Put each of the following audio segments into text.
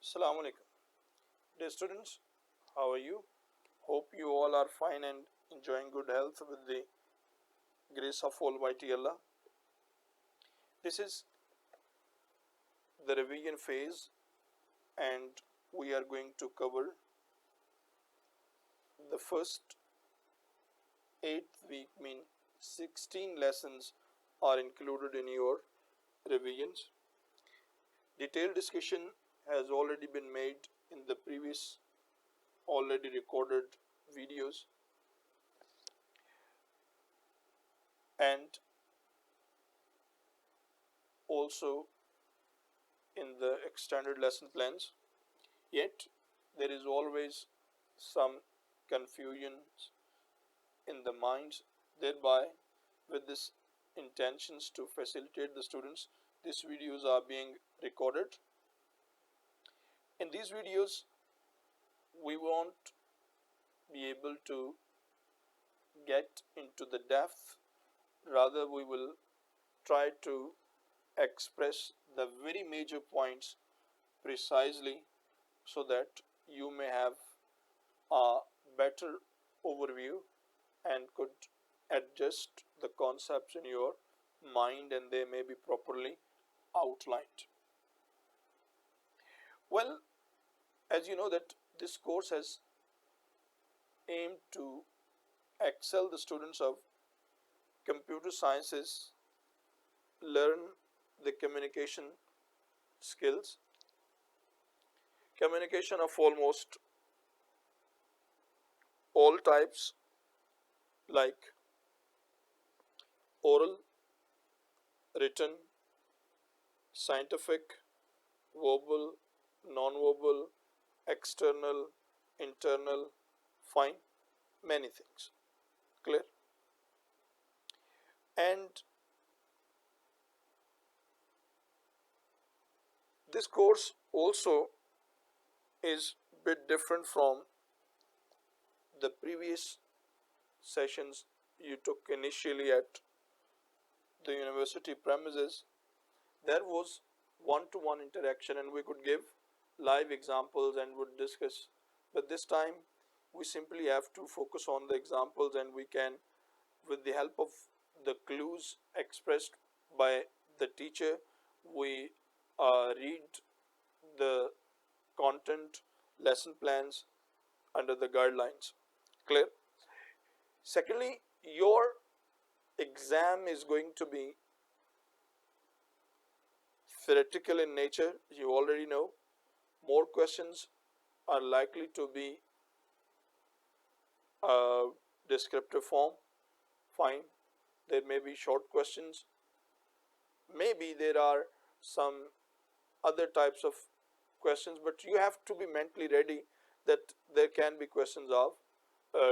Assalamu alaikum. Dear students, how are you? Hope you all are fine and enjoying good health with the grace of Almighty Allah. This is the revision phase and we are going to cover the first 8th week, mean 16 lessons are included in your revisions. Detailed discussion has already been made in the previous already recorded videos, and also in the extended lesson plans. Yet there is always some confusions in the minds, thereby with this intentions to facilitate the students, these videos are being recorded. In these videos we won't be able to get into the depth, rather we will try to express the very major points precisely so that you may have a better overview and could adjust the concepts in your mind and they may be properly outlined. Well, as you know that this course has aimed to excel the students of computer sciences learn the communication skills, communication of almost all types like oral, written, scientific, verbal, non-verbal, external, internal, fine, many things. Clear? And this course also is a bit different from the previous sessions you took initially at the university premises. There was one-to-one interaction and we could give live examples and would discuss, but this time we simply have to focus on the examples and we can, with the help of the clues expressed by the teacher, we read the content, lesson plans under the guidelines. Clear? Secondly, your exam is going to be theoretical in nature. You already know more questions are likely to be descriptive form. Fine, there may be short questions, maybe there are some other types of questions, but you have to be mentally ready that there can be questions of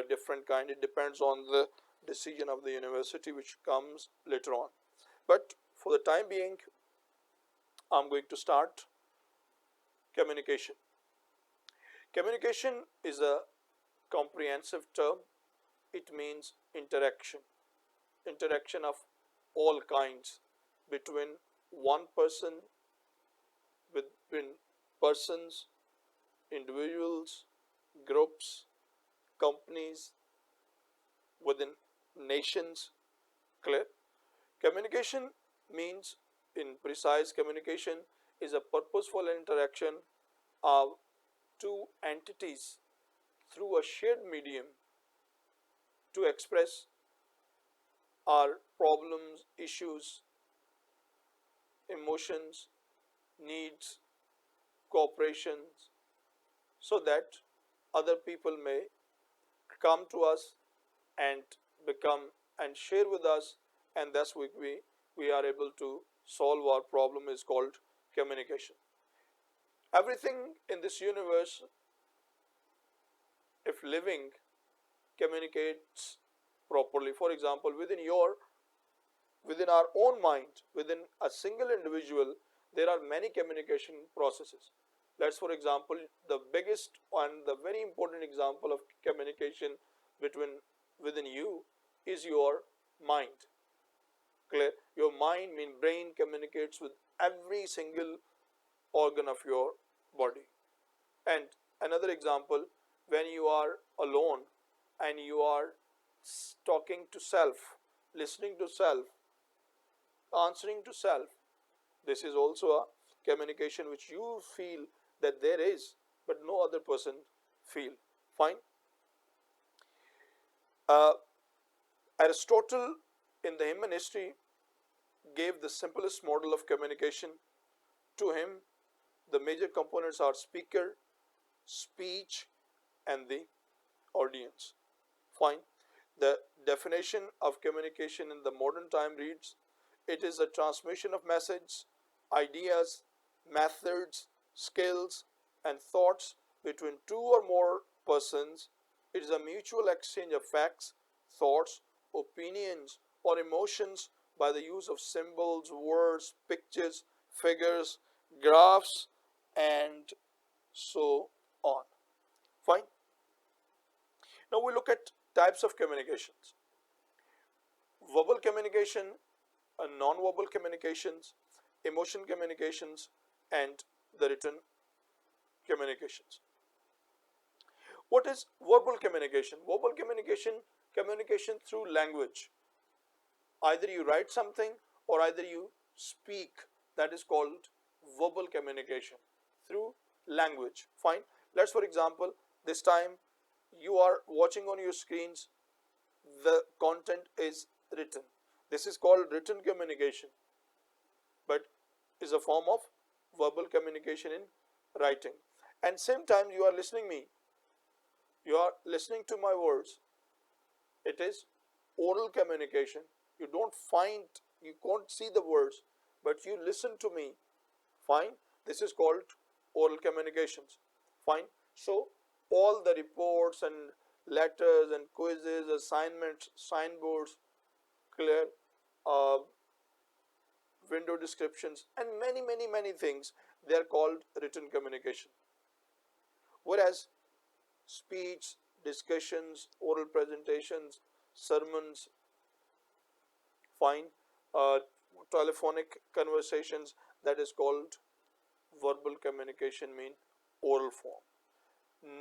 different kind. It depends on the decision of the university which comes later on, but for the time being I'm going to start communication. Communication is a comprehensive term. It means interaction of all kinds between one person, between persons, individuals, groups, companies, within nations. Clear? Communication means, in precise communication, is a purposeful interaction of two entities through a shared medium to express our problems, issues, emotions, needs, cooperations, so that other people may come to us and become and share with us, and thus we are able to solve our problem is called communication. Everything in this universe, if living, communicates properly. For example, within our own mind, within a single individual, there are many communication processes. Let's, for example, the biggest and the very important example of communication within you is your mind. Clear? Your mind, mean brain, communicates with every single organ of your body. And another example, when you are alone and you are talking to self, listening to self, answering to self, this is also a communication which you feel that there is, but no other person feel. Fine. uh, Aristotle in the human history gave the simplest model of communication. To him, the major components are speaker, speech, and the audience. Fine. The definition of communication in the modern time reads, it is a transmission of message, ideas, methods, skills, and thoughts between two or more persons. It is a mutual exchange of facts, thoughts, opinions, or emotions by the use of symbols, words, pictures, figures, graphs, and so on. Fine. Now we look at types of communications. Verbal communication, non-verbal communications, emotion communications, and the written communications. What is verbal communication? Verbal communication, communication through language. Either you write something or either you speak. That is called verbal communication through language. Fine. Let's, for example, this time you are watching on your screens, the content is written. This is called written communication, but is a form of verbal communication in writing. And same time you are listening me, you are listening to my words, it is oral communication. You don't find, you can't see the words, but you listen to me. Fine. This is called oral communications. Fine. So all the reports and letters and quizzes, assignments, signboards, clear, uh, window descriptions, and many things, they are called written communication. Whereas speech, discussions, oral presentations, sermons, fine, uh, telephonic conversations, that is called verbal communication, mean oral form.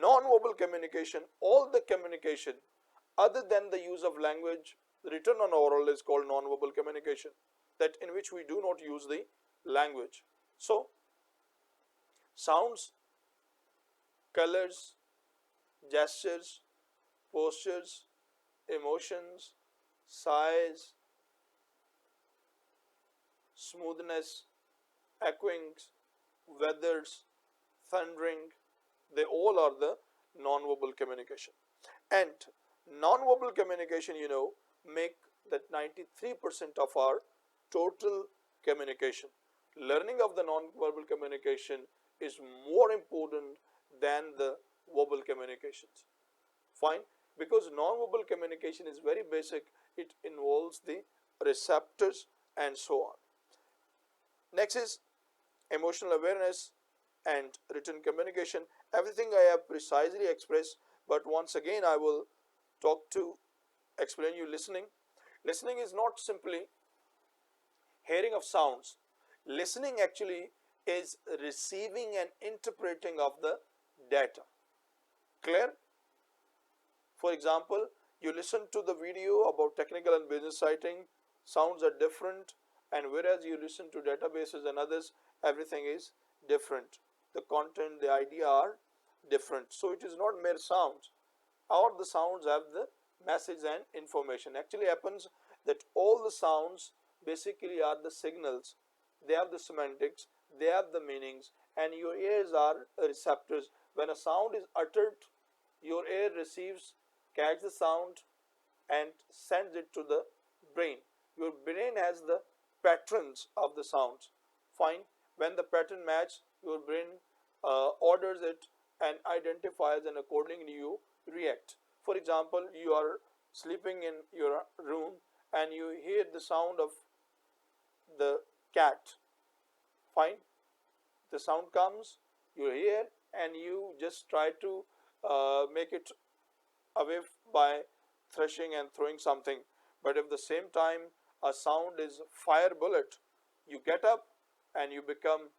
Non-verbal communication, all the communication other than the use of language, written or oral, is called non-verbal communication, that in which we do not use the language. So sounds, colors, gestures, postures, emotions, size, smoothness, echoings, weathers, thundering, they all are the non-verbal communication. And non-verbal communication, make that 93% of our total communication. Learning of the non-verbal communication is more important than the verbal communications. Fine. Because non-verbal communication is very basic, it involves the receptors and so on. Next is emotional awareness and written communication. Everything I have precisely expressed, but once again I will talk to explain you listening. Listening is not simply hearing of sounds. Listening actually is receiving and interpreting of the data. Clear? For example, you listen to the video about technical and business writing, sounds are different, and whereas you listen to databases and others, everything is different. The content, the idea are different. So it is not mere sounds, or the sounds have the message and information. Actually happens that all the sounds basically are the signals. They have the semantics, they have the meanings, and your ears are receptors. When a sound is uttered, your ear receives, catch the sound, and sends it to the brain. Your brain has the patterns of the sounds. Fine. When the pattern match, your brain orders it and identifies, and accordingly you react. For example, you are sleeping in your room and you hear the sound of the cat. Fine. The sound comes, you hear, and you just try to make it away by threshing and throwing something. But at the same time a sound is fire bullet, you get up and you become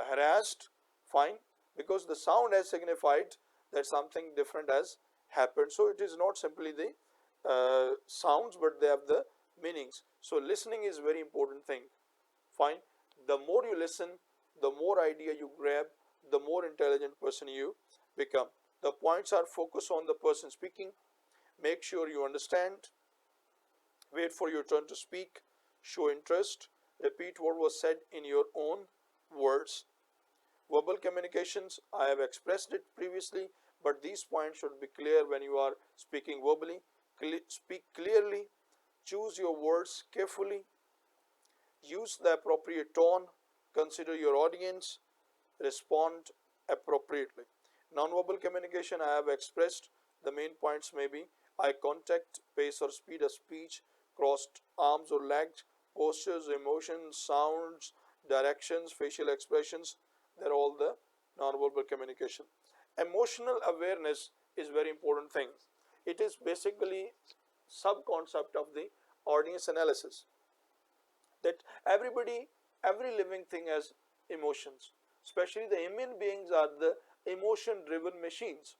harassed. Fine. because the sound has signified that something different has happened. So it is not simply the sounds, but they have the meanings. So listening is very important thing. Fine. The more you listen, the more idea you grab, the more intelligent person you become. The points are focus on the person speaking, make sure you understand, wait for your turn to speak, show interest, repeat what was said in your own words. Verbal communications, I have expressed it previously, but these points should be clear when you are speaking verbally. Speak clearly, choose your words carefully, use the appropriate tone, consider your audience, respond appropriately. Nonverbal communication, I have expressed the main points may be eye contact, pace or speed of speech, crossed arms or legs, postures, emotions, sounds, directions, facial expressions. They're all the nonverbal communication. Emotional awareness is very important thing. It is basically sub concept of the audience analysis, that every living thing has emotions, especially the human beings are the emotion driven machines.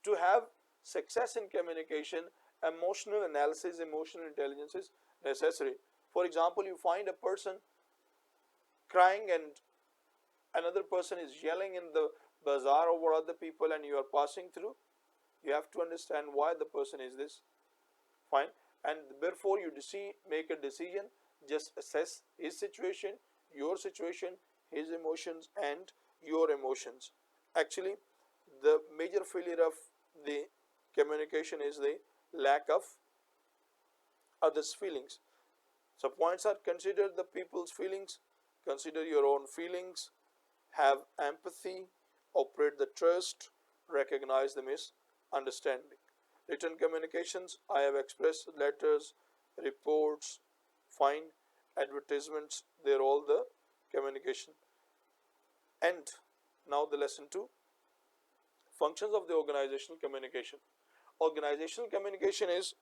To have success in communication, emotional analysis, emotional intelligence is necessary. For example, you find a person crying and another person is yelling in the bazaar over other people and you are passing through, you have to understand why the person is this. Fine. And therefore you make a decision, just assess his situation, your situation, his emotions and your emotions. Actually, the major failure of the communication is the lack of others' feelings. So points are consider the people's feelings, consider your own feelings, have empathy, operate the trust, recognize the misunderstanding. Written communications, I have expressed letters, reports, fine, advertisements, they're all the communication. And now the lesson 2, functions of the organizational communication. Organizational communication is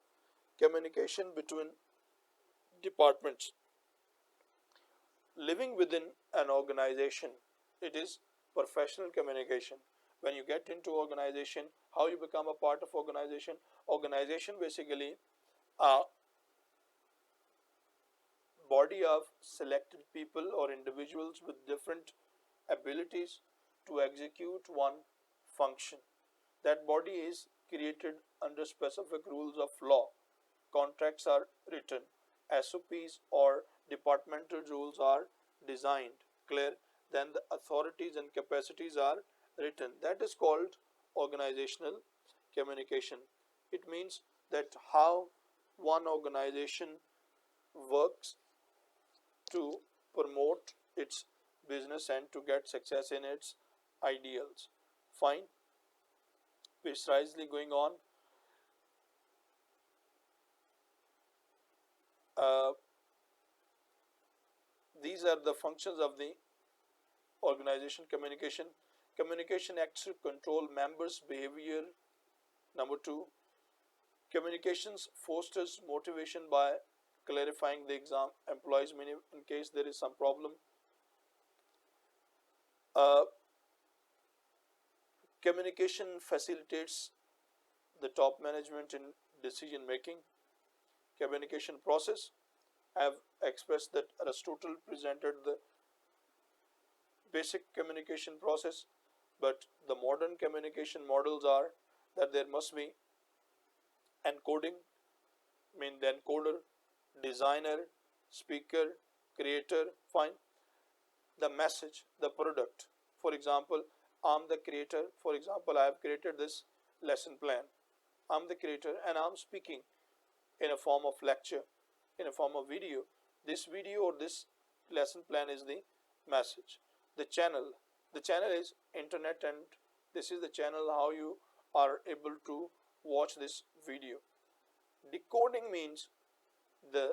communication between departments. Living within an organization, it is professional communication. When you get into organization, how you become a part of organization basically a body of selected people or individuals with different abilities to execute one function. That body is created under specific rules of law. Contracts are written, SOPs or departmental rules are designed, clear, then the authorities and capacities are written. That is called organizational communication. It means that how one organization works to promote its business and to get success in its ideals. Fine. Precisely going on. Uh, these are the functions of the organization communication. Communication acts to control members' behavior. Number 2, communications fosters motivation by clarifying the exam employees meaning in case there is some problem. Uh, Communication facilitates the top management in decision making. Communication process, I have expressed that Aristotle presented the basic communication process, but the modern communication models are that there must be encoding, mean the encoder, designer, speaker, creator, fine, the message, the product. For example, I'm the creator. For example, I have created this lesson plan. I'm the creator and I'm speaking in a form of lecture, in a form of video. This video or this lesson plan is the message. The channel is internet and this is the channel how you are able to watch this video. Decoding means the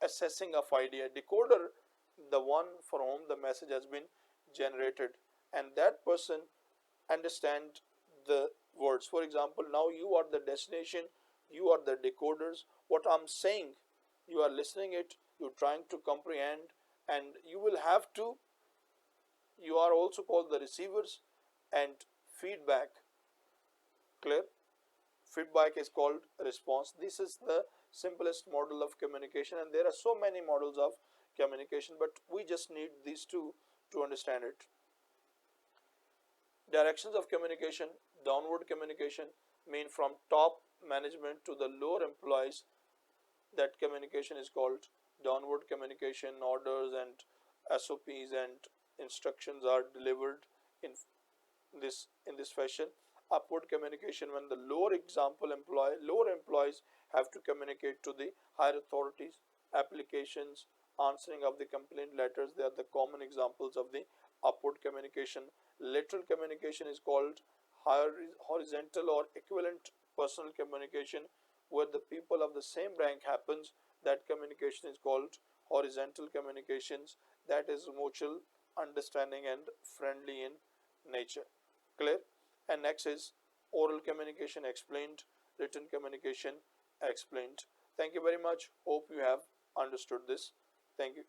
assessing of idea. Decoder, the one for whom the message has been generated and that person understand the words. For example, now you are the destination, you are the decoders. What I'm saying, you are listening it, you're trying to comprehend and you will have to you are also called the receivers, and feedback. Clear? Feedback is called response. This is the simplest model of communication, and there are so many models of communication, but we just need these two to understand it. Directions of communication. Downward communication mean from top management to the lower employees. That communication is called downward communication. Orders and SOPs and instructions are delivered in this fashion. Upward communication, when the lower employees have to communicate to the higher authorities. Applications, answering of the complaint letters, they are the common examples of the upward communication. Lateral communication is called horizontal or equivalent personal communication, where the people of the same rank happens. That communication is called horizontal communications, that is mutual understanding and friendly in nature. Clear? And next is oral communication explained, written communication explained. Thank you very much. Hope you have understood this. Thank you.